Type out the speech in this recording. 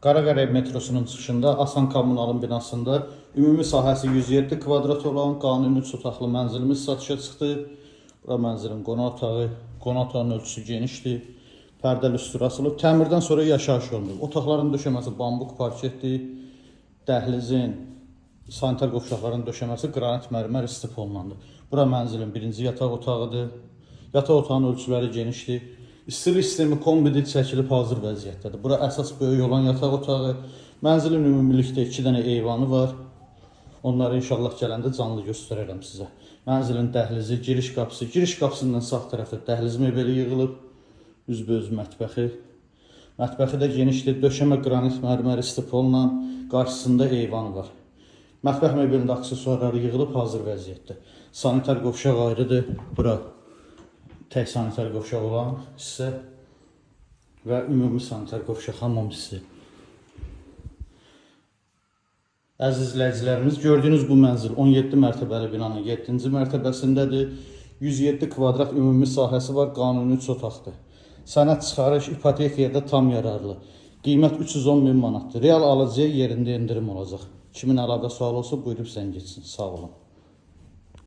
Qaraqaya metrosunun çıxışında Asan Kommunalın binasında ümumi sahəsi 107 kvadrat olan qanuni 3 otaqlı mənzilimiz satışa çıxdı. Bura mənzilin qonaq otağı, qonaq otağının ölçüsü genişdir. Pərdəli üstü asılıb. Təmirdən sonra yaşayış olunub. Otaqların döşəməsi bambuk parketdir. Dəhlizin, sanitar qovşaqların döşəməsi qranit mərmər istif olunandır. Bura mənzilin birinci yataq otağıdır. Yataq otağının ölçüləri genişdir. İstilik sistemi kombidi çəkilib hazır vəziyyətdədir. Bura əsas böyük olan yataq otağı. Mənzilin ümumilikdə 2 dənə eyvanı var. Onları inşallah gələndə canlı göstərərəm sizə. Mənzilin dəhlizi, giriş qapısı. Giriş qapısından sağ tərəfdə dəhliz mebeli yığılıb. Üzbəüz mətbəxi. Mətbəxi də genişdir. Döşəmə qranit mərmər istif olunan, qarşısında eyvanı var. Mətbəx mebelində aksesuarları yığılıb hazır vəziyyətdə. Sanitar qovşaq ayrıdır. Bura tək sanitar qovşaq olan hissə və ümumi sanitar qovşaq hamam hissi. Əziz izləyicilərimiz, gördüyünüz bu mənzil 17 mərtəbəli binanın 7-ci mərtəbəsindədir. 107 kvadrat ümumi sahəsi var, qanuni 3 otaqdır. Sənəd çıxarış, ipotekaya da tam yararlı. Qiymət 310.000 manatdır. Real alıcıya yerində endirim olacaq. Kimin əlaqə sual olsa buyurub zəng etsin. Sağ olun.